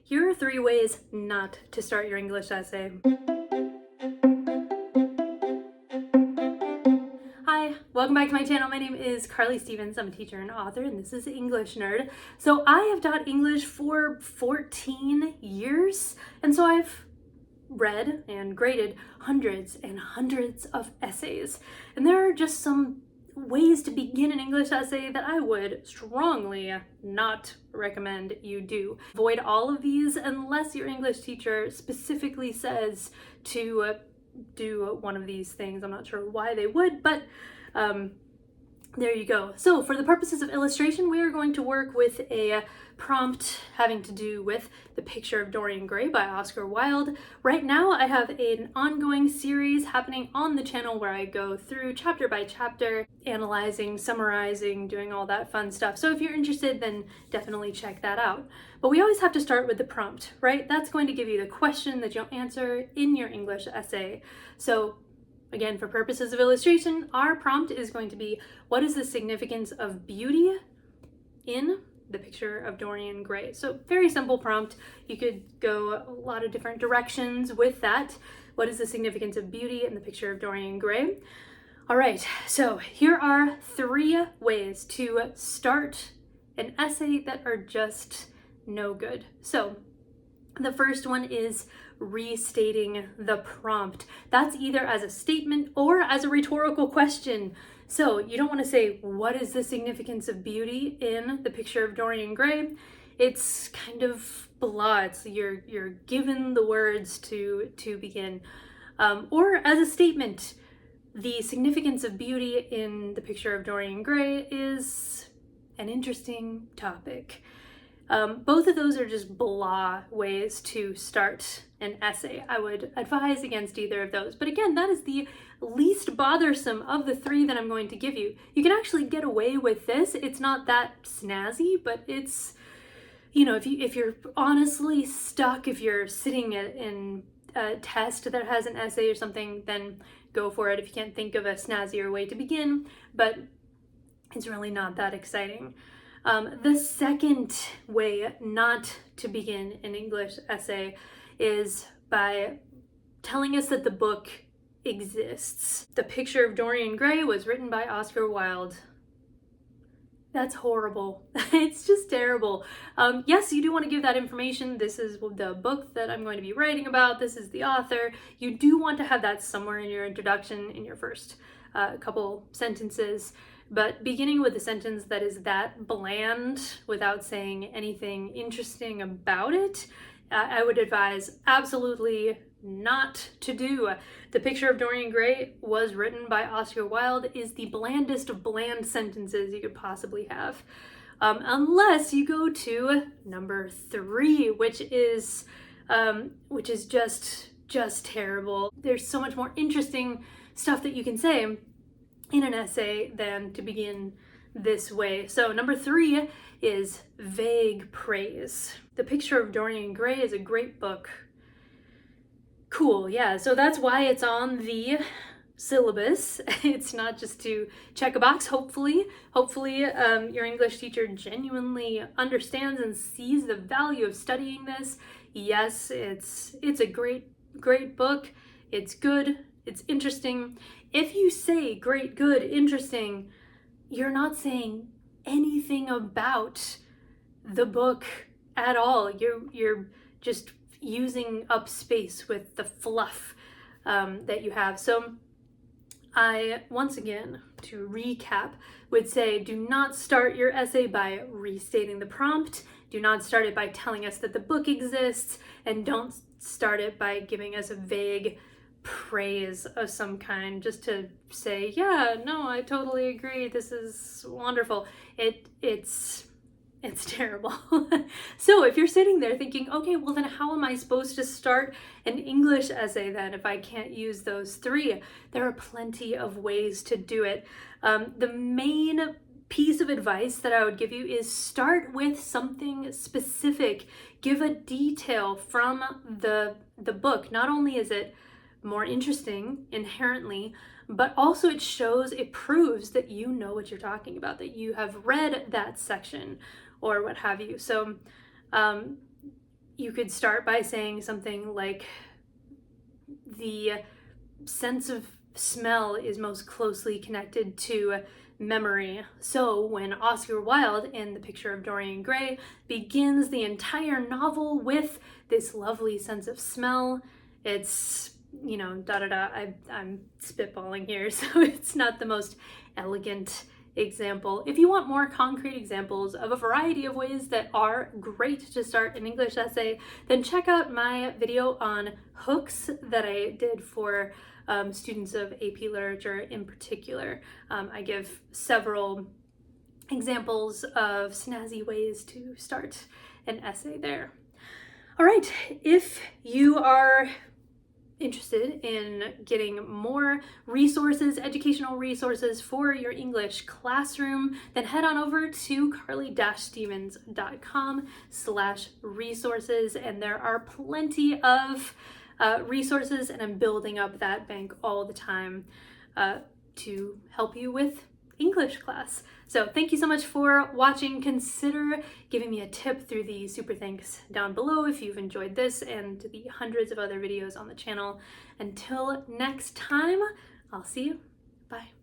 Here are 3 ways not to start your English essay. Hi, welcome back to my channel. My name is Carly Stevens. I'm a teacher and author, and this is English Nerd. So I have taught English for 14 years, and so I've read and graded hundreds and hundreds of essays. And there are just some ways to begin an English essay that I would strongly not recommend you do. Avoid all of these unless your English teacher specifically says to do one of these things. I'm not sure why they would, but there you go. So for the purposes of illustration, we are going to work with a prompt having to do with The Picture of Dorian Gray by Oscar Wilde. Right now I have an ongoing series happening on the channel where I go through chapter by chapter, analyzing, summarizing, doing all that fun stuff. So if you're interested, then definitely check that out. But we always have to start with the prompt, right? That's going to give you the question that you'll answer in your English essay. So again, for purposes of illustration, our prompt is going to be, what is the significance of beauty in The Picture of Dorian Gray? So very simple prompt. You could go a lot of different directions with that. What is the significance of beauty in The Picture of Dorian Gray? All right, so here are 3 ways to start an essay that are just no good. So the first one is restating the prompt. That's either as a statement or as a rhetorical question. So you don't want to say, what is the significance of beauty in The Picture of Dorian Gray? It's kind of blah. It's you're given the words to begin. Or as a statement, the significance of beauty in The Picture of Dorian Gray is an interesting topic. Both of those are just blah ways to start an essay. I would advise against either of those. But again, that is the least bothersome of the 3 that I'm going to give you. You can actually get away with this. It's not that snazzy, but it's, you know, if you're honestly stuck, if you're sitting in a test that has an essay or something, then go for it if you can't think of a snazzier way to begin. But it's really not that exciting. The second way not to begin an English essay is by telling us that the book exists. The Picture of Dorian Gray was written by Oscar Wilde. That's horrible. It's just terrible. Yes, you do want to give that information. This is the book that I'm going to be writing about. This is the author. You do want to have that somewhere in your introduction, in your first couple sentences. But beginning with a sentence that is that bland without saying anything interesting about it, I would advise absolutely not to do. The Picture of Dorian Gray was written by Oscar Wilde is the blandest of bland sentences you could possibly have. Unless you go to number 3, which is just terrible. There's so much more interesting stuff that you can say in an essay than to begin this way. So number 3 is vague praise. The Picture of Dorian Gray is a great book. Cool, yeah, so that's why it's on the syllabus. It's not just to check a box, hopefully. Hopefully your English teacher genuinely understands and sees the value of studying this. Yes, it's a great book. It's good. It's interesting. If you say great, good, interesting, you're not saying anything about the book at all. You're just using up space with the fluff that you have. So I, once again, to recap, would say do not start your essay by restating the prompt. Do not start it by telling us that the book exists, and don't start it by giving us a vague praise of some kind just to say, yeah, no, I totally agree, this is wonderful. It's terrible. So if you're sitting there thinking, okay, well then how am I supposed to start an English essay then if I can't use those 3? There are plenty of ways to do it. The main piece of advice that I would give you is start with something specific. Give a detail from the book. Not only is it more interesting inherently, but also it proves that you know what you're talking about, that you have read that section or what have you. So you could start by saying something like, the sense of smell is most closely connected to memory. So when Oscar Wilde, in The Picture of Dorian Gray, begins the entire novel with this lovely sense of smell, it's, you know, I'm spitballing here, so it's not the most elegant example. If you want more concrete examples of a variety of ways that are great to start an English essay, then check out my video on hooks that I did for students of AP Literature in particular. I give several examples of snazzy ways to start an essay there. All right, if you are interested in getting more resources, educational resources for your English classroom, then head on over to carly-stevens.com/resources, and there are plenty of resources, and I'm building up that bank all the time to help you with English class. So thank you so much for watching. Consider giving me a tip through the super thanks down below if you've enjoyed this and the hundreds of other videos on the channel. Until next time, I'll see you. Bye.